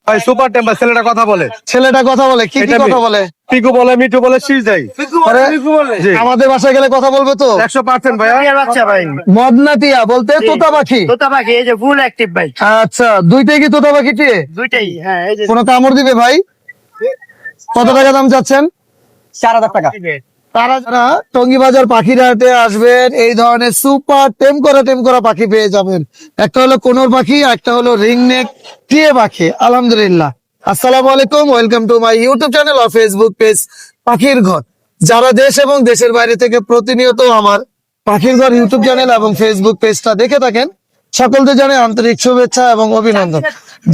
ভাই super temper ছেলেটা কথা বলে। ছেলেটা কথা বলে, কি কি কথা বলে? পিকু বলে, মিঠু বলে, শীষ দেয়। আরে, জি। আমাদের বাসায় গেলে কথা বলবে তো? 100% ভাইয়া। বাচ্চা ভাই, মদনাতিয়া বলতে তোতা পাখি। তোতা পাখি, এই যে ফুল অ্যাক্টিভ ভাই। আচ্ছা, দুইটাই কি তোতা পাখি টিয়ে? দুইটাই, হ্যাঁ। এই যে কোনো কামড় দিবে ভাই? কত টাকা দাম চাচ্ছেন? 4000 টাকা। তারা যারা টঙ্গী বাজার পাখির হাটে আসবেন, এই ধরনের সুপার টেম করা পাখি পেয়ে যাবেন। একটা হলো কোনোর পাখি, একটা হলো রিংনেক টিয়ে পাখি। আলহামদুলিল্লাহ। আসসালামু আলাইকুম, welcome to my YouTube channel ও ফেসবুক পেজ পাখির ঘর। যারা দেশ এবং দেশের বাইরে থেকে প্রতিনিয়ত আমার পাখির ঘর ইউটিউব চ্যানেল এবং ফেসবুক পেজটা দেখে থাকেন, সকলকে জানাই আন্তরিক শুভেচ্ছা এবং অভিনন্দন।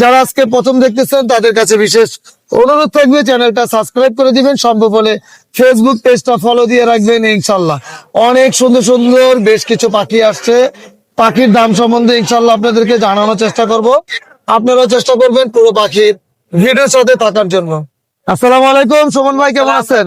যারা আজকে প্রথম দেখতেছেন তাদের কাছে বিশেষ অনুরোধ থাকবে, চ্যানেলটা সাবস্ক্রাইব করে দিবেন, সম্ভব হলে ফেসবুক পেজটা ফলো দিয়ে রাখবেন। ইনশাল্লাহ অনেক সুন্দর সুন্দর বেশ কিছু পাখি আসছে। পাখির দাম সম্বন্ধে ইনশাল্লাহ আপনাদেরকে জানানোর চেষ্টা করব, আপনারাও চেষ্টা করবেন পুরো পাখির ভিডিওর সাথে থাকার জন্য। আসসালামু আলাইকুম, সুমন ভাই কেমন আছেন?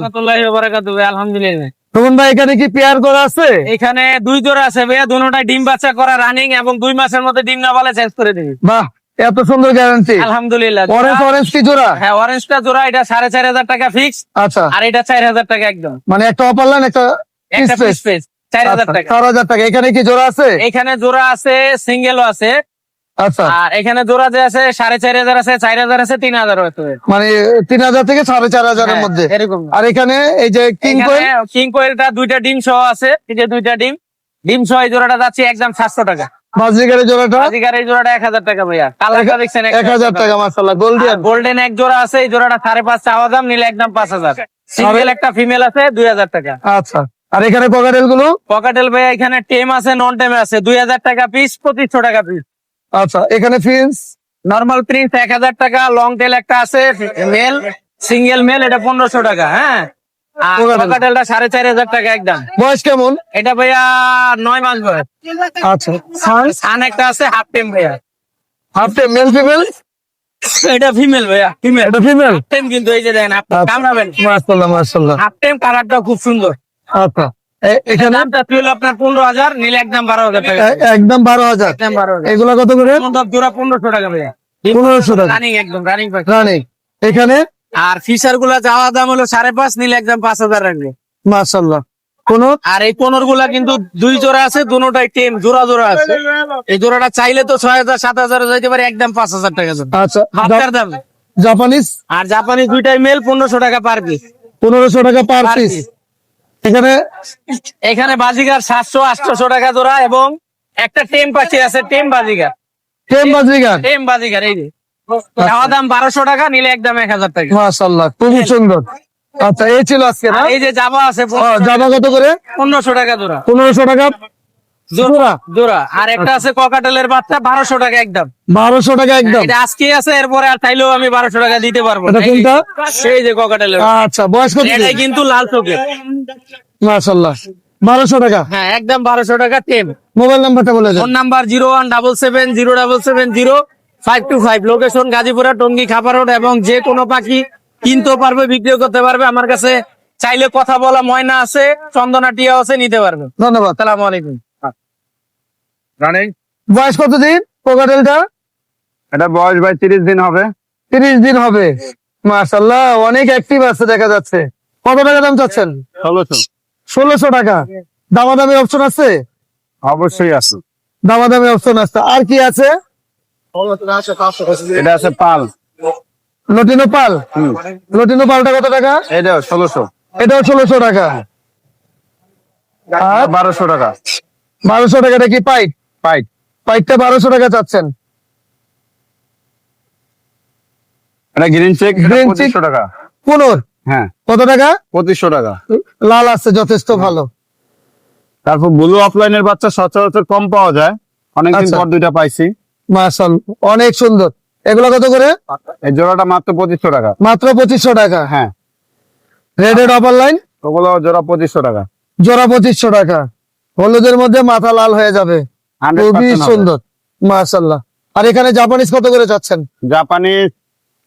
আলহামদুলিল্লাহ। সুমন ভাই, এখানে কি পেয়ার করা আছে? এখানে 2 জোড়া আছে ভাইয়া, দুটোটাই ডিম বাচ্চা করা রানিং, এবং 2 মাসের মধ্যে ডিম না বলে চেঞ্জ করে দিবি। বাহ, এত সুন্দর গ্যারান্টি। আলহামদুলিল্লাহ। অরেঞ্জ কি জোড়া? হ্যাঁ, অরেঞ্জটা জোড়া, এটা 4500 টাকা ফিক্স, আচ্ছা, আর এটা 4000 টাকা একদম। মানে একটা অপার লাইন, একটা একটা পিস পিস 4000 টাকা। 4000 টাকা। এখানে কি জোড়া আছে? এখানে জোড়া আছে, সিঙ্গেলও আছে। আচ্ছা, আর এখানে জোড়া যে আছে 4500 আছে, 4000 আছে, 3000 আছে। মানে 3000 থেকে 4500 এর মধ্যে। এরকম। আর এখানে এই যে কিং কোয়েল, কিং কোয়েলটা 2টা ডিম সহ আছে, এই যে 2টা ডিম সহ এই জোড়াটা যাচ্ছে একদম 700 টাকা। বাজিগারের জোড়াটা বাজিকার এই জোড়াটা 1000 টাকা ভাইয়া। কালারটা দেখছেন 1000 টাকা। মাশাআল্লাহ, গোল্ডিয়ান। গোল্ডেন এক জোড়া আছে, এই জোড়াটা 5.5 চাওয়া দাম, নিলে একদম 5000। সিঙ্গেল একটা ফিমেল আছে 2000 টাকা। আচ্ছা, আর এখানে ককাটেল গুলো? পকেটেল ভাইয়া এখানে টেম আছে, নন টেম আছে, 2000 টাকা পিস, 2500 টাকা পিস। আচ্ছা, এখানে ফিন্স? নর্মাল প্রিন্স 1000 টাকা, লং টেল একটা আছে মেল, সিঙ্গেল মেল, এটা 1500 টাকা। হ্যাঁ, আর পকেটেলটা 4500 টাকা একদম। বয়স কেমন? এটা ভাইয়া 9 মাস বয়স। আচ্ছা, সান একটা আছে হাফ টেম ভাইয়া। Half time male female? এটা ফিমেল ভাইয়া, ফিমেল। এটা ফিমেল টেম কিন্তু এই যে দেখেন, আপনি কামড়াবেন। মাশাআল্লাহ। হাফ টেম, কালারটা খুব সুন্দর। আচ্ছা, এখানে দামটা তুই আপনার 15000, নিলে একদম 12000 টাকা। একদম 12000। একদম 12000। এগুলা কত করে? জোড়া 1500 টাকা ভাইয়া। 1500 টাকা রানিং, একদম রানিং। রানিং। এখানে আর ফিশার গুলা যাওয়া দাম হলো 5.5, নিলে একদম 5000 রাখবে। মাশাআল্লাহ। কোন? আর এই কোনর গুলা কিন্তু 2 জোড়া আছে, দুটোটাই টেম, জোড়া আছে। এই জোড়াটা চাইলে তো 6000 7000 যাইতে পারে, একদম 5000 টাকা যাবে। আচ্ছা, হাফটার দাম। জাপানিজ? আর জাপানি দুইটাই মেল, 1500 টাকা পার পিস। 1500 টাকা পার পিস। এখানে এখানে বাজিগার 700 800 টাকা জোড়া, এবং একটা টেম পাচ্ছি আছে, টেম বাজিগার। টেম বাজিগার? টেম বাজিগার এই যে চাওয়া দাম 1200 টাকা, নিলে একদম 1000 টাকা। মাশাআল্লাহ, খুবই সুন্দর। আচ্ছা, এই ছিল আজকে না? আর এই যে জাবা আছে, জামা কত করে? 1500 টাকা জোড়া। 1500 টাকা জোড়া? জোড়া। আর একটা আছে ককাটেলের বাচ্চা, 1200 টাকা একদম। 1200 টাকা একদম? এটা আজকে আছে, এরপরে আর চাইলেও আমি 1200 টাকা দিতে পারবো। এটা কোনটা? সেই যে ককাটেলের। আচ্ছা, বয়স কত? এটাই কিন্তু লাল চোখের। মাশাআল্লাহ, 1200 টাকা। হ্যাঁ, একদম 1200 টাকা টেম। মোবাইল নাম্বারটা বলে দেন। Phone number 01770770525। Location Gazipura, Tongi, Khapar road. এবং যে কোনো পাখি কিনতেও পারবে, বিক্রিও করতে পারবে। আমার কাছে চাইলে কথা বলা ময়না আছে, চন্দনা টিয়া আছে, নিতে পারবে। ধন্যবাদ। আসসালামু আলাইকুম। রানিং। বয়স কত দিন কোকাটেলটা? এটা বয়স ভাই 30 দিন হবে। 30 দিন হবে। মাশাআল্লাহ, অনেক অ্যাক্টিভ আছে দেখা যাচ্ছে। কত টাকা দাম চাচ্ছেন? 1600। 1600 টাকা। দামাদামি অপশন আছে? অবশ্যই আছে। দামাদামি অপশন আছে। আর কি আছে? এটা আছে পাল। লটিনো পাল? লটিনো পালটা কত টাকা? এটাও 1600। এটাও 1600 টাকা। আর 1200 টাকা। 1200 টাকাটা কি পাইট? পাইট। পাইটটা 1200 টাকা চাচ্ছেন। এটা গ্রিন চেক, Green check? 2500 টাকা। কোনোর হ্যাঁ, কত টাকা? 2500 টাকা। লাল আছে, যথেষ্ট ভালো। তারপর ব্লু অফলাইনের বাচ্চা সচরাচর কম পাওয়া যায়, অনেকদিন আচ্ছা। পর 2টা পাইছি। মাশাআল্লাহ, অনেক সুন্দর। এগুলো কত করে? এই জোড়াটা মাত্র 2500 টাকা। মাত্র 2500 টাকা। হ্যাঁ, রেডেড অপার লাইন ওগুলো জোড়া 2500 টাকা। জোড়া 2500 টাকা। হলুদের মধ্যে মাথা লাল হয়ে যাবে, 100% খুবই হবে। সুন্দর। মাশাআল্লাহ। আর এখানে জাপানিজ কত করে চাচ্ছেন? জাপানি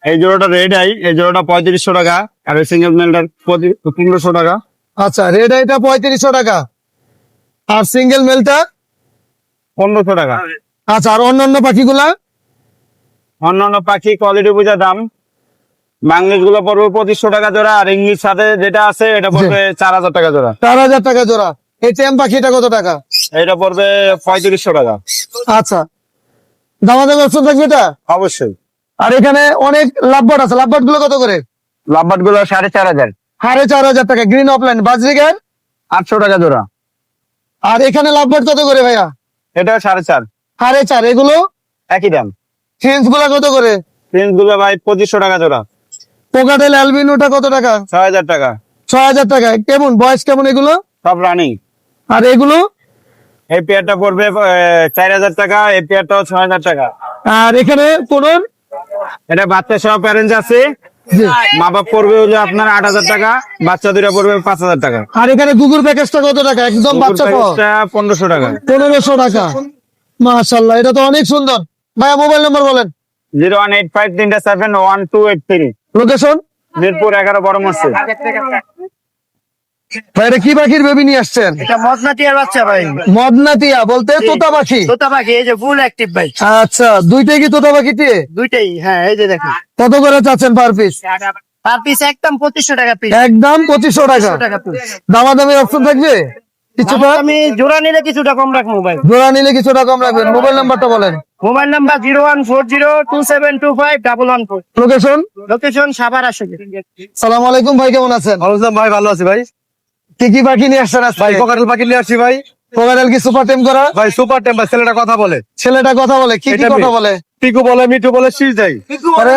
এই জোড়াটা রেড আই, এই জোড়াটা 3500 টাকা। আর এই সিঙ্গেল মেলটার 1500 টাকা। আচ্ছা, রেড আইটা 3500 টাকা, আর সিঙ্গেল মেলটা? 1500 টাকা। আচ্ছা, আর অন্যান্য পাখিগুলা? অন্যান্য পাখি কোয়ালিটি বুঝা দাম। বাংলিশ গুলো পড়বে 2500 টাকা জোড়া, আর ইংলিশ সাথে যেটা আছে এটা পড়বে 4000 টাকা জোড়া। 4000 টাকা জোড়া। এই টেম পাখিটা কত টাকা? এটা পড়বে 3500 টাকা। আচ্ছা, দামাদামি অপশন থাকবে এটা? অবশ্যই। আর এখানে অনেক লাভবার্ড আছে, লাভবার্ড গুলো কত করে? লাভবার্ড গুলো 4500, 4500 টাকা। গ্রিন অফলাইন বাজরিগার 800 টাকা জোড়া। আর এখানে লাভবার্ড কত করে ভাইয়া? এটা 4.5, 4.5। এগুলো একই দাম। ফ্রেন্স গুলা কত করে? প্রিন্স গুলো ভাই 2500 টাকা জোড়া। পোকাটেল অ্যালবিনোটা কত টাকা? 6000 টাকা। 6000 টাকা। কেমন বয়স, কেমন এগুলো? সব রানিং। আর এগুলো? এই পেয়ারটা পড়বে 4000 টাকা, এই পেয়ারটাও 6000 টাকা। আর এখানে কোনোর? এটা বাচ্চা সহ প্যারেন্টস আছে, জি। মা বাপ পড়বে হলো আপনার 8000 টাকা, বাচ্চা দুইটা পড়বে 5000 টাকা। আর এখানে গুগল প্যাকেজটা কত টাকা? একদম বাচ্চা সহ 1500 টাকা। 1500 টাকা। মাশাআল্লাহ, এটা তো অনেক সুন্দর। ভাইয়া মোবাইল নাম্বার বলেন। 01853371283। লোকেশন? মিরপুর 11 বড় মসজিদ। ভাই এটা কি পাখির বেবি নিয়ে আসছেন? এটা মদনা টিয়ার বাচ্চা ভাই। মদনাতিয়া বলতে তোতা পাখি? তোতা পাখি, এই যে ফুল অ্যাক্টিভ ভাই। আচ্ছা, দুইটাই কি তোতা পাখি দিয়ে? দুইটাই, হ্যাঁ এই যে দেখুন। কত করে চাচ্ছেন পার পিস? পার পিস একদম 2500 টাকা পিস। একদম 2500 টাকা। 2500 টাকা পিস। দামাদামি অপশন থাকবে কিছুটা? আমি জোড়া নিলে কিছুটা কম রাখবো ভাই। জোড়া নিলে কিছুটা কম রাখবেন। মোবাইল নাম্বারটা বলেন। Mobile number 01402725114। Location? Location Savar আসলে। সালাম আলাইকুম ভাই, কেমন আছেন? ভাই ভালো আছি ভাই। কি কি পাখি নিয়ে আসছেন আজকে? কোকাটেল পাখি নিয়ে আসছি ভাই। কোকাটেল কি সুপার টেম করা? ভাই সুপার টেম্পার, ছেলেটা কথা বলে। ছেলেটা কথা বলে? কি কি এটা কথা মেয়ে। বলে? পিকু বলে, মিঠু বলে, শীষ দেয়। আরে,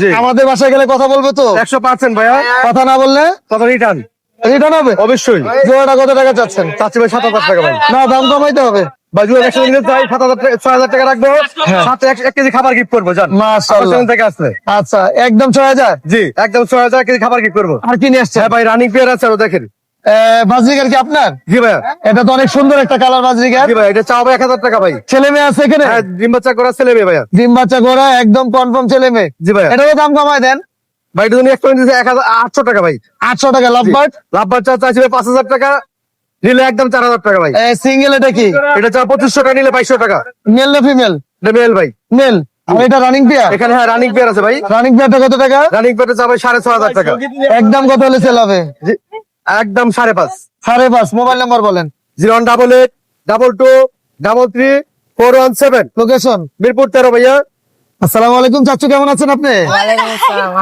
জি। আমাদের বাসায় গেলে কথা বলবে তো? 100% ভাইয়া। কথা না বললে কথা রিটার্ন রিটার্ন হবে? অবশ্যই। জোড়াটা কত টাকা চাচ্ছেন? চাচ্ছি ভাই 7000 টাকা ভাই। না, দাম কমাইতে হবে। ভাই যদি একসাথে নিতে চাই 7000 টাকা, 6000 টাকা রাখবো, সাথে 1 কেজি খাবার গিফট করবো। জান মাশাআল্লাহ। থেকে আসলে আচ্ছা, একদম 6000। জি একদম 6000 কেজি খাবার গিফট করবো। আর কি নিয়ে আসছেন? হ্যাঁ ভাই, রানিং পেয়ার আছে আরো দেখেন। বাজরিগার কি আপনার? জি ভাইয়া। এটা তো অনেক সুন্দর একটা কালার বাজরিগার। জি ভাই, এটা চাও ভাই 1000 টাকা ভাই। ছেলে মেয়ে আছে এখানে? হ্যাঁ, ডিম বাচ্চা করা ছেলে মেয়ে ভাইয়া। ডিম বাচ্চা করা একদম কনফার্ম ছেলে মেয়ে। জি ভাইয়া। এটারও দাম কমায় দেন। ভাই এটা তুমি এক্সপেরিয়েন্স দিতে 800 টাকা ভাই। 800 টাকা। লাভবার্ড লাভ বাচ্চা চাইছি ভাই 5000 টাকা, নিলে একদম 4000 টাকা ভাই। সিঙ্গেল, এটা কি এটা চা 2500 টাকা, নিলে 2200 টাকা। মেল না ফিমেল? এটা মেল ভাই। মেল। আর এটা রানিং পেয়ার? এখানে হ্যাঁ রানিং পেয়ার আছে ভাই। রানিং পেয়ারটা কত টাকা? রানিং পেয়ারটা চা ভাই 6500 টাকা। একদম কত হলে সেল হবে? জি, একদম 5.5। 5.5। মোবাইল নাম্বার বলেন। 01888333417। লোকেশন? মিরপুর 13 ভাইয়া। আসসালামু আলাইকুম চাচু, কেমন আছেন আপনি?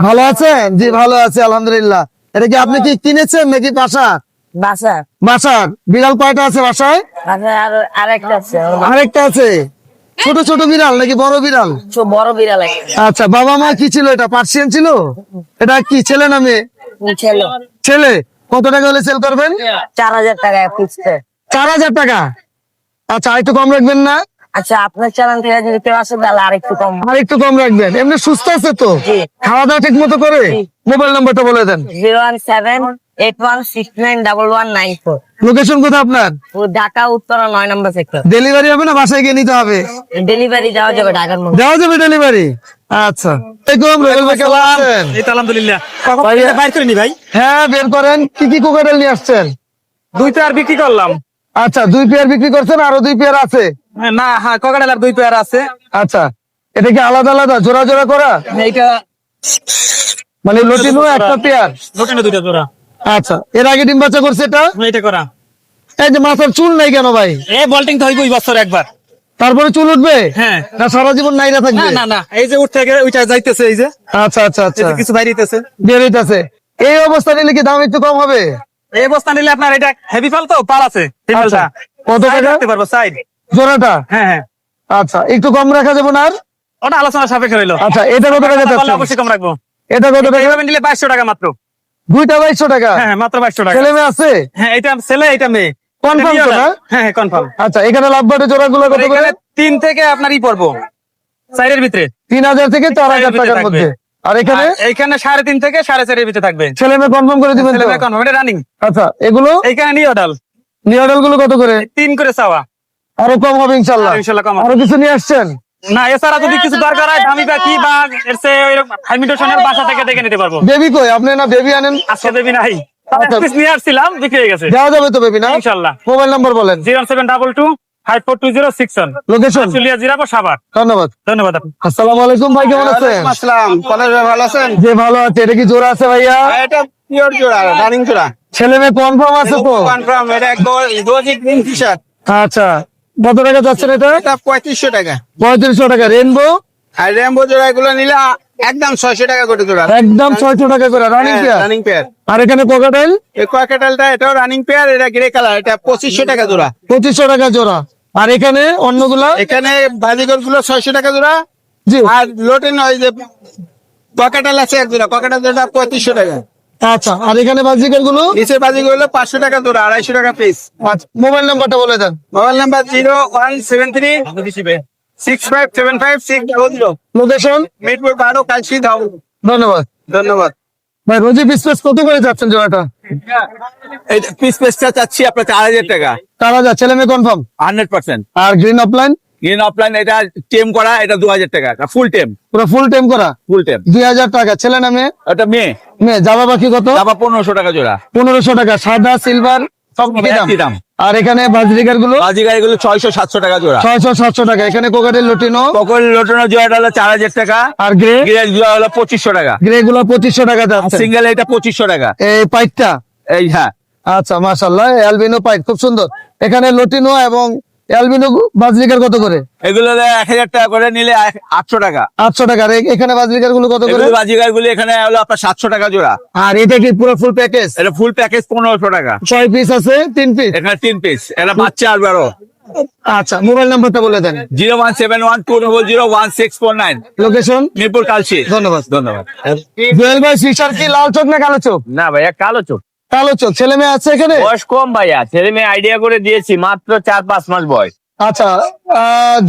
ভালো আছেন? জি ভালো আছে আলহামদুলিল্লাহ। এটা কি আপনি কি কিনেছেন নাকি বাসা? বাসা বাসার? বিড়াল কয়টা আছে বাসায়? বাসায় আরেকটা আছে আরেকটা আছে। ছোট ছোট বিড়াল নাকি বড় বিড়াল? বড় বিড়াল একটা আচ্ছা, বাবা মা কি ছিল? এটা পার্সিয়ান ছিল? এটা কি ছেলে না মেয়ে? ছেলে। ছেলে। কত টাকা হলে সেল করবেন? 4000 টাকা ফিক্সড। 4000 টাকা। আচ্ছা, একটু কম রাখবেন না? আচ্ছা, আপনার চ্যানেল থেকে যদি কেউ আসে তাহলে আরেকটু কম। আর একটু কম রাখবেন। এমনি সুস্থ আছে তো? জি। খাওয়া দাওয়া ঠিক মতো করে? মোবাইল নাম্বারটা বলে দেন। 01781691194। লোকেশন কোথায় আপনার? ঢাকা উত্তরা 9 নম্বর সেক্টর। ডেলিভারি হবে না বাসায় গিয়ে নিতে হবে? ডেলিভারি দেওয়া যাবে ঢাকার মধ্যে। দেওয়া যাবে ডেলিভারি? আচ্ছা। রুবেল ভাই কেমন আছেন? এই তো আলহামদুলিল্লাহ। বাইর করে নি ভাই, হ্যাঁ বের করেন। কি কি কোকাটেল নিয়ে আসছেন? 2 পেয়ার বিক্রি করলাম। আচ্ছা, 2 পেয়ার বিক্রি করছেন, আরো 2 পেয়ার আছে? না, হ্যাঁ কোকাটেল আর 2 পেয়ার আছে। আচ্ছা, এটা কি আলাদা আলাদা জোড়া জোড়া করা? এইটা মানে লটিনো একটা পেয়ার? লোকেনে 2টা জোড়া। আচ্ছা, এর আগে ডিম বাচ্চা করছে এটা? এইটা করা। এই যে মাথার চুল নাই কেন ভাই? এ বল্টিং তো হইবই বছর একবার। তারপরে চুল উঠবে? হ্যাঁ। না সারা জীবন নাইরা না থাকবে? না না, এই যে উঠতে গেলে ওইটা যাইতেছে, এই যে আচ্ছা আচ্ছা আচ্ছা, কিছু বাইরেতেছে। বেরিয়েছে। এই অবস্থা নিলে কি দাম একটু কম হবে? এই বস্তা নিলে আপনার এটা হেভি ফাল তো পাল আছে ফিমেলটা। কত টাকা রাখতে পারবো সাইড। জোড়াটা? হ্যাঁ হ্যাঁ, আচ্ছা, একটু কম রাখা যাবে না আর? ওটা আলোচনা সাপেক্ষে রইলো। আচ্ছা, এটা কত টাকা কথা বললে চাচ্ছেন? অবশ্যই কম রাখবো। এটা কত টাকা? এইভাবে নিলে 2200 টাকা মাত্র। দুইটা 2200 টাকা? হ্যাঁ হ্যাঁ, মাত্র 2200 টাকা। ছেলে মেয়ে আছে? হ্যাঁ, এটা ছেলে এটা মেয়ে। Confirm এটা তো না? হ্যাঁ হ্যাঁ কনফার্ম। আচ্ছা, এখানে লাভবার্ডের জোড়াগুলো কত করে? 3 থেকে আপনার ই পড়বো 4 এর ভিতরে। 3000 থেকে 4000 ভিতরে টাকার থাকবে। মধ্যে। আর এখানে আর এইখানে 3.5 থেকে 4.5 এর ভিতরে থাকবে। ছেলে মেয়ে কনফার্ম করে দিবেন ছেলে তো? মেয়ে কনফার্ম, এটা রানিং। আচ্ছা, এগুলো এইখানে নিওডাল নিউডাল গুলো কত করে? 3 করে চাওয়া। আরো কম হবে ইনশাল্লাহ? আর ইনশাল্লাহ কম হবে। আরো কিছু নিয়ে আসছেন? না, এছাড়া যদি কিছু দরকার হয় দামি পাখি বা এর চেয়ে হাইমিটেশনের বাসা থেকে দেখে নিতে পারবো। বেবি কই? আপনি না বেবি আনেন? আজকে দেবি নাই, আচ্ছা। নিয়ে আসছিলাম, বিক্রি হয়ে গেছে দেওয়া যাবে তো বেবি না? ইনশাল্লাহ। মোবাইল নাম্বার বলেন। 07222 542061 লোকেশন চুলিয়া জিরাবো সাভার। ধন্যবাদ। ধন্যবাদ আপনি। আসসালামু আলাইকুম ভাই, কেমন আছেন? আসসালাম, কলেজ ভাই ভালো আছেন? যে ভালো আছে। এটা কি জোড়া আছে ভাইয়া? এটা পিওর জোড়া, রানিং জোড়া, ছেলে মেয়ে কনফার্ম আছে তো? কনফার্ম। এটা একদম রোজি গ্রিন টি-শার্ট। আচ্ছা, কত টাকা যাচ্ছেন এটা? এটা 3500 টাকা। 3500 টাকা। রেনবো আর রেমবো জোড়া এগুলো নিলে একদম 600 টাকা করে জোড়া। একদম 600 টাকা করে রানিং পেয়ার। Running pair. আর এখানে কোকাটেল এই কয়েকটালটা এটাও রানিং পেয়ার, এটা গ্রে কালার, এটা 2500 টাকা জোড়া। 2500 টাকা জোড়া। আর এখানে অন্যগুলা? এখানে বাজিগর গুলো 600 টাকা জোড়া। জি। আর লোটেন ওই যে ককাটাল আছে এক জোড়া, ককাটাল জোড়া 3500 টাকা। আচ্ছা, আর এখানে বাজিকার গুলো? নিচের বাজিগর গুলো 500 টাকা জোড়া, 250 টাকা পিস। আচ্ছা, মোবাইল নাম্বারটা বলে দেন। Mobile number 0173 6575 location? Mirpur 12 Kalshi ধাম। ধন্যবাদ। ধন্যবাদ। ভাই রোজি পিস কত করে যাচ্ছেন জোড়াটা? এই পিস পেসটা চাচ্ছি আপনার 4000 টাকা। 4000। ছেলে মেয়ে কনফার্ম? 100%। আর গ্রিন অফলাইন? গ্রিন অফলাইন এটা টেম করা, এটা 2000 টাকা, ফুল টেম। পুরো ফুল টাইম করা ফুল টেম 2000 টাকা। ছেলে না মেয়ে? এটা মেয়ে। মেয়ে। জামা পাখি কত? আবার 1500 টাকা জোড়া। 1500 টাকা। সাদা সিলভার সব একই দাম। আর এখানে বাজরিকার গুলো? বাজিগার এগুলো 600-700 টাকা জোড়া। 600-700 টাকা। এখানে কোকাটেল লুটিনো? পকল লোটনের জোড়াটা হলো 4000 টাকা। আর গ্রে? গ্রেড গুলো হলো 2500 টাকা। গ্রে গুলো 2500 টাকা যাচ্ছে। সিঙ্গেল এটা 2500 টাকা। এই পাইটটা? এই হ্যাঁ, আচ্ছা, মাশাআল্লাহ। অ্যালবিনো পাইট খুব সুন্দর। এখানে লুটিনো এবং অ্যালবিনো বাজরিকার কত করে? এগুলো 1000 টাকা করে নিলে 800 টাকা। 800 টাকা। আর এখানে বাজরিকার গুলো কত করে? বাজিগার গুলো এখানে হলো আপনার 700 টাকা জোড়া। আর এটা কি পুরো ফুল প্যাকেজ? এটা ফুল প্যাকেজ 1500 টাকা। 6 পিস আছে? 3 পিস? এখানে 3 পিস। এটা বাচ্চা আর বড়। আচ্ছা, মোবাইল নাম্বারটা বলে দেন। 01712001649। লোকেশন? মিরপুর কালশি। ধন্যবাদ। ধন্যবাদ। জুয়েল ভাই, ফিশার কি লাল চোখ না কালো চোখ? না ভাইয়া, কালো চোখ। কালো চোখ। ছেলে মেয়ে আছে এখানে? বয়স কম ভাইয়া, ছেলে মেয়ে আইডিয়া করে দিয়েছি, মাত্র 4-5 মাস বয়স। আচ্ছা,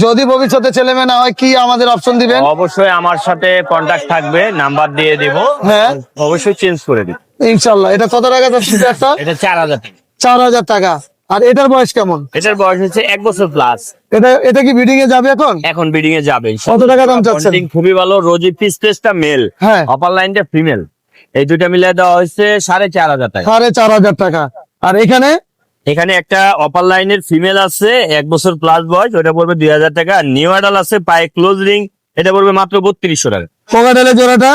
যদি ভবিষ্যতে ছেলে মেয়ে না হয় কি আমাদের অপশন দিবেন? অবশ্যই আমার সাথে কন্টাক্ট থাকবে, নাম্বার দিয়ে দিব, হ্যাঁ, অবশ্যই চেঞ্জ করে দিব। ইনশাল্লাহ। এটা কত টাকা যাচ্ছে একটা? এটা 4000 টাকা। 4000 টাকা। আর এটার বয়স কেমন? এটার বয়স হচ্ছে 1 বছর প্লাস। এটা কি ব্রিডিং এ যাবে এখন? এখন বিডিং এ যাবে। কত টাকা দাম চাচ্ছেন? Bonding খুবই ভালো। রোজি পিসটা মেল, হ্যাঁ। অপার লাইনটা ফিমেল, এই দুইটা মিলে দেওয়া হয়েছে 4500 টাকা। 4500 টাকা। আর এখানে? এখানে একটা অপার লাইনের ফিমেল আছে 1 বছর প্লাস বয়স, ওটা পড়বে 2000 টাকা। নিউ অ্যাডাল আছে পায়ে ক্লোজ রিং, এটা পড়বে মাত্র 3200 টাকা। কোকাটেলের জোড়াটা?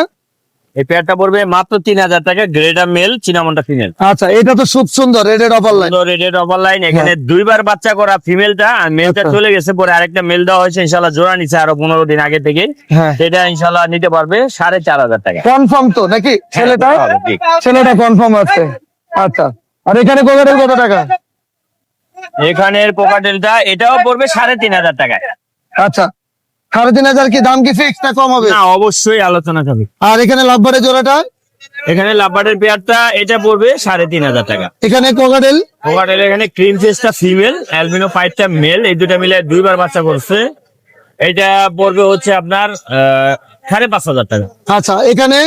এই পেয়ারটা পড়বে মাত্র 3000 টাকা। গ্রেডা মেল, চিনামনটা ফিমেল। আচ্ছা, এটা তো খুব সুন্দর রেডেড অপার লাইন। রেডেড upper line. এখানে দুইবার বাচ্চা করা ফিমেলটা, আর মেলটা আচ্ছা। চলে গেছে, পরে আরেকটা মেল দেওয়া হয়েছে, ইনশাল্লাহ জোড়া নিচে আরো 15 দিন আগে থেকে। হ্যাঁ। সেটা ইনশাল্লাহ নিতে পারবে 4500 টাকা। কনফার্ম তো নাকি ছেলেটা? হ্যাঁ, ঠিক। ছেলেটা কনফার্ম আছে। আচ্ছা, আর এখানে কোকাটেল কত টাকা? এখানের পোকাটেলটা এটাও পড়বে 3500 টাকা। আচ্ছা, 3500 কি দাম কি ফিক্স না কম হবে? না, অবশ্যই আলোচনা হবে। আর এখানে লাভবারের জোড়াটা? এখানে লাভবার্ডের পেয়ারটা এটা পড়বে 3500 টাকা। এখানে কোকাটেল? পোকাটেল এখানে ক্রিম ফেসটা ফিমেল, অ্যালবিনো ফাইটটা মেল, এই দুটা মিলে দুইবার বাচ্চা করছে। এটা পড়বে হচ্ছে আপনার 5500 টাকা। আচ্ছা, এখানে?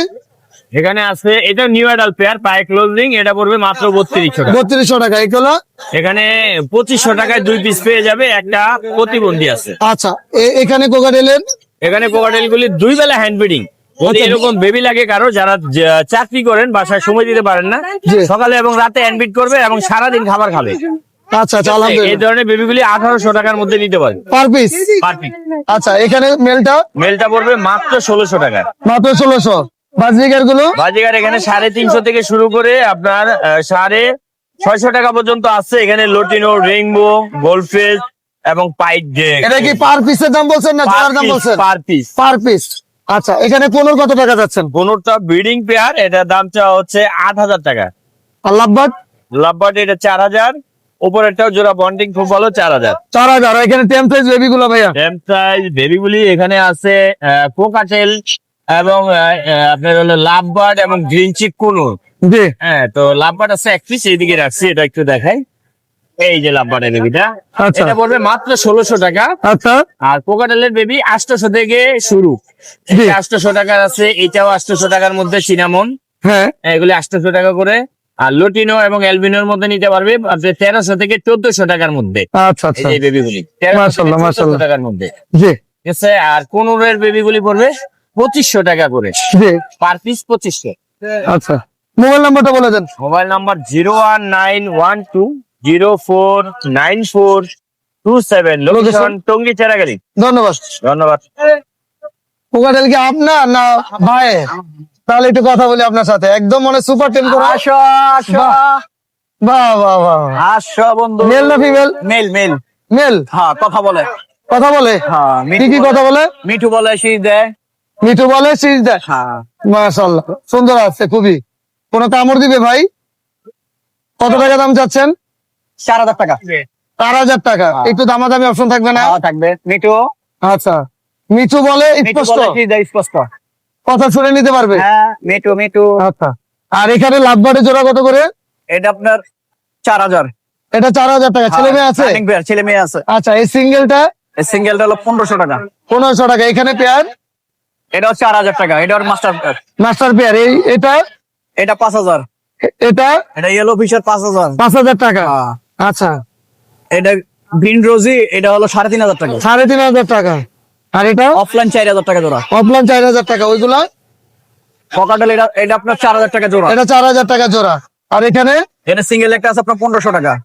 এখানে আছে এটা নিউ অ্যাডাল পেয়ার, পায়ে ক্লোজিং, এটা পড়বে মাত্র 3200 টাকা। 3200 টাকা। এগুলো? এখানে 2500 টাকায় 2 পিস পেয়ে যাবে, একটা প্রতিবন্ধী আছে। আচ্ছা, এখানে কোকাটেলের? এখানে কোকাটেল গুলি 2 বেলা হ্যান্ড ব্রিডিং। যদি আচ্ছা। এরকম বেবি লাগে কারো, যারা চাকরি করেন, বাসায় সময় দিতে পারেন না, জি। সকালে এবং রাতে হ্যান্ড ব্রিড করবে এবং সারাদিন খাবার খাবে। আচ্ছা, আচ্ছা, এই আলহামদুলিল্লাহ। ধরনের বেবিগুলি 1800 টাকার মধ্যে নিতে পারে পার পিস? Per piece. আচ্ছা, এখানে মেলটা? মেলটা পড়বে মাত্র 1600 টাকা। মাত্র 1600। বাজরিকার গুলো? বাজিগার এখানে 350 থেকে শুরু করে আপনার 650 টাকা পর্যন্ত আছে। এখানে লটিনো, রেইনবো, গোল্ডফিশ এবং পাইট এটা কি পার পিসের দাম বলছেন না জোড়ার দাম বলছেন? Per piece. Per piece. আচ্ছা, এখানে কোনোর কত টাকা যাচ্ছেন? কোনটা ব্রিডিং পেয়ার, এটার দামটা হচ্ছে 8000 টাকা। আর লাভবার্ড? লাভবার্ড এটা 4000। উপরেরটাও জোড়া বন্ডিং খুব ভালো, 4000। 4000। এখানে টেম সাইজ বেবি গুলো ভাইয়া? টেম সাইজ বেবিগুলি এখানে আছে কোকাটেল এবং আপনার হলো লাভবার্ড এবং গ্রিন চিক কোনুর। জি। হ্যাঁ, তো লাভবার্ড আছে 1 পিস, এইদিকে রাখছি, এটা একটু দেখাই। এই যে লাভবার্ডের বেবিটা, আচ্ছা। এটা পড়বে মাত্র 1600 টাকা। আচ্ছা, আর কোকাটেলের বেবি 800 থেকে শুরু। জি। 800 টাকার আছে, এটাও 800 টাকার মধ্যে চিনামন, হ্যাঁ। এগুলি 800 টাকা করে। আর লটিনো এবং অ্যালবিনোর মধ্যে নিতে পারবে 1300 থেকে 1400 টাকার মধ্যে। আচ্ছা, আচ্ছা, এই বেবিগুলি 1300 মাশাআল্লাহ, থেকে 1400 মাশাআল্লাহ। টাকার মধ্যে, জি, ঠিক আছে। আর কোনুরের বেবিগুলি পড়বে 2500 টাকা করে, জি। Per piece 2500। আচ্ছা, মোবাইল নাম্বারটা বলে দেন। Mobile number 019120494 27 location Tongi Cheragali. ধন্যবাদ। ধন্যবাদ। কোকাটেল কি আপনার না ভাই? তাহলে একটু কথা বলি আপনার সাথে। একদম মানে সুপার টেম করা। আসো আসো বাহ বাহ বাহ। আসো বন্ধু। মেল না ফিমেল? Male male. মেল। হ্যাঁ কথা বলে। কথা বলে? হ্যাঁ কি কি কথা বলে? মিঠু বলে, শীষ দেয়। মিঠু বলে, শীষ দেয়। হ্যাঁ মাশাআল্লাহ, সুন্দর আছে খুবই। কোন কামড় দিবে ভাই? কত টাকা দাম চাচ্ছেন? 4000 টাকা। 4000 টাকা। একটু দামাদামি অপশন থাকবে না? হ্যাঁ থাকবে। মিঠু আচ্ছা, মিঠু বলে মিঠু স্পষ্ট বলে, শীষ দেয় স্পষ্ট। কথা শুনে নিতে পারবে? হ্যাঁ মিঠু মিঠু। আচ্ছা, আর এখানে লাভবার্ডে জোড়া কত করে? এটা আপনার 4000। এটা 4000 টাকা। ছেলে মেয়ে আছে? রানিং পেয়ার, ছেলে মেয়ে আছে। আচ্ছা, এই সিঙ্গেলটা এই সিঙ্গেলটা হলো 1500 টাকা। 1500 টাকা। এখানে পেয়ার? এটাও 4000 টাকা। এটা ওর মাস্টার পেয়ার। Master pair. এই এটা? এটা 5000। এটা এটা ইয়েলো ফিশার 5000। 5000 টাকা। হ্যাঁ। আচ্ছা, এটা গ্রিন রোজি, এটা হলো 3500 টাকা। 3500 টাকা। আর এটা? অফলাইন 4000 টাকা জোড়া। অফলাইন 4000 টাকা। ওইগুলা? পকাটেল এটা এটা আপনার 4000 টাকা জোড়া। এটা 4000 টাকা জোড়া। আর এখানে? এটা সিঙ্গেল একটা আছে আপনার 1500 টাকা।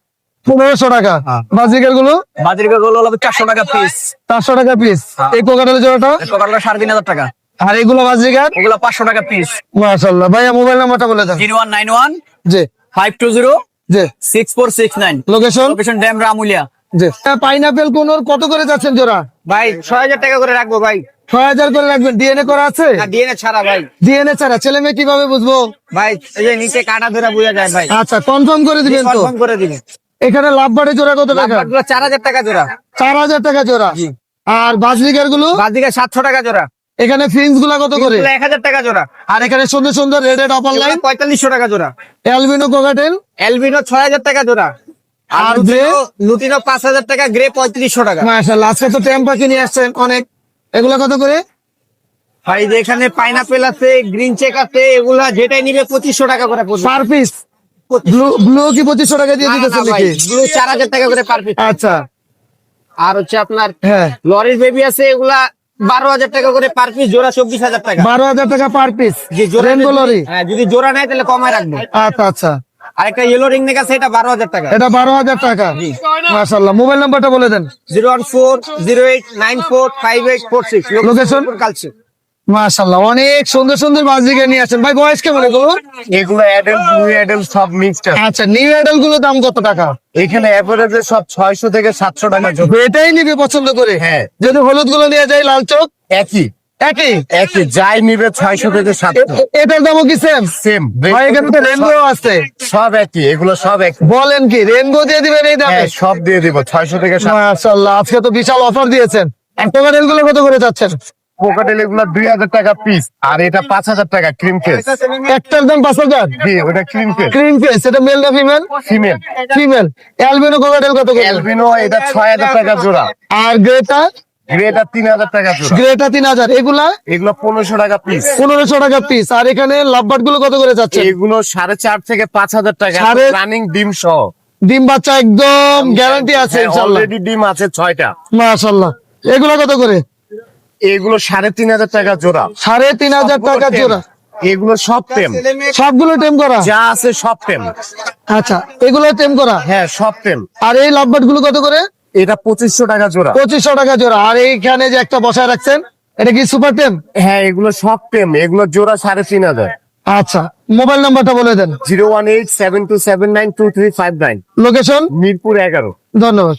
1500 টাকা। বাজিকার গুলো? বাজির গুলো হলো 400 টাকা পিস। 400 টাকা পিস। এই কোকাটেলের জোড়াটা? পকাটেল 3500 টাকা। আর এগুলো বাজিকার? ওগুলো 500 টাকা পিস। মাশাআল্লাহ। ভাইয়া মোবাইল নাম্বারটা বলে দেন। 0191 জি 520 জি। 6469। লোকেশন? লোকেশন ড্যাম রামুলিয়া। জি। পাইনাপেল কোনোর কত করে যাচ্ছেন জোড়া? ভাই 6000 টাকা করে রাখবো ভাই। 6000 করে রাখবেন। ডিএনএ করা আছে? ডিএনএ ছাড়া ভাই। ডিএনএ ছাড়া ছেলে মেয়ে কিভাবে বুঝবো? ভাই এই যে নিচে কাটা ধরে বোঝা যায় ভাই। আচ্ছা, কনফার্ম করে দিবেন তো? কনফার্ম করে দিবেন। এখানে লাভবার্ডে জোড়া কত টাকা? লাভবার্ডগুলো 4000 টাকা জোড়া। 4000 টাকা জোড়া। আর বাজরিকার গুলো? বাদিকে 700 টাকা জোড়া। এখানে ফিন্স গুলা কত করে? 1000 টাকা জোড়া। আর এখানে সুন্দর সুন্দর রেড অপার লাইন 4500 টাকা জোড়া। অ্যালবিনো কোকাটেল এলবিনো 6000 টাকা জোড়া। আর গ্রে? লুটিনো 5000 টাকা, গ্রে 3500 টাকা। মাশাআল্লাহ, আজকে তো টেম পাখি নিয়ে আসছেন অনেক। এগুলা কত করে? ভাই যে এখানে পাইনাপেল আছে, গ্রিন চেক আছে, এগুলা যেটাই নিবে 2500 টাকা করে পড়বে। Per piece? ব্লু কি 2500 টাকা দিয়ে দিতেছেন নাকি? ব্লু 4000 টাকা করে পার পিস। আচ্ছা, আর হচ্ছে আপনার হ্যাঁ, লরির বেবি আছে, এগুলা 12000 টাকা করে পার পিস, জোড়া 24000 টাকা। 12000 টাকা পার পিস। যে জোড়া রেনবো লরি? হ্যাঁ, যদি জোড়া নেয় তাহলে কমায় রাখবো। আচ্ছা আচ্ছা, আরেকটা ইয়েলো রিং নেক আছে, এটা 12000 টাকা। এটা 12000 টাকা। মাশাআল্লাহ, মোবাইল নাম্বারটা বলে দেন। 01408945846। লোকেশন? কালচে। মাশাআল্লাহ, অনেক সুন্দর সুন্দর বাজরিকা নিয়ে আসেন। ভাই বয়স কেমন এগুলো? এগুলো অ্যাডাল্ট নিউ অ্যাডাল্ট সব মিক্সড আছে। আচ্ছা, নিউ অ্যাডাল্ট গুলো দাম কত টাকা? এখানে এভারেজে সব 600 থেকে 700 টাকা জোড়া। এটাই নিবে পছন্দ করে? হ্যাঁ। যদি হলুদ গুলো নিয়ে যায়, লাল চোখ একই একই? একই যাই নিবে 600 থেকে 700 এটার দামও কি সেম? সেম। ভাই এখানে তো রেনবো আছে। সব একই, এগুলো সব একই। বলেন কি, রেনবো দিয়ে দিবেন এই দামে? হ্যাঁ, সব দিয়ে দিব 600 থেকে 700। মাশাআল্লাহ, আজকে তো বিশাল অফার দিয়েছেন। কোকাটেল গুলো কত করে যাচ্ছেন? কোকাটেল এগুলো 2000 টাকা পিস, আর এটা 5000 টাকা ক্রিম কেস। একটার দাম 5000? জি, ওটা ক্রিম কেস। ক্রিম ফেস, এটা মেল না female? Female. Female. Albino cockatiel কত করে? অ্যালবিনো এটা 6000 টাকা জোড়া। আর গ্রেটা? গ্রেটা 3000 টাকা জোড়া। গ্রেটা 3000। এগুলা? এগুলো 1500 টাকা পিস। 1500 টাকা পিস। আর এখানে লাভবার্ড গুলো কত করে যাচ্ছে? এগুলো 4.5 থেকে 5000 টাকা। সাড়ে- রানিং ডিম সহ। ডিম বাচ্চা একদম গ্যারান্টি আছে ইনশাআল্লাহ। অলরেডি ডিম আছে 6টা। মাশাআল্লাহ, এগুলা কত করে? এগুলো 3500 টাকা জোড়া। 3500 টাকা জোড়া। এগুলো সব টেম, সবগুলো টেম করা? যা আছে সব টেম। আচ্ছা, এগুলো টেম করা? হ্যাঁ, সব টেম। আর এই লাভবার্ড গুলো কত করে? এটা 2500 টাকা জোড়া। 2500 টাকা জোড়া। আর এইখানে যে একটা বসায় রাখছেন, এটা কি সুপার টেম? হ্যাঁ, এগুলো সব টেম। এগুলো জোড়া 3500। আচ্ছা, মোবাইল নাম্বারটা বলে দেন। 01872792359। লোকেশন? মিরপুর 11। ধন্যবাদ।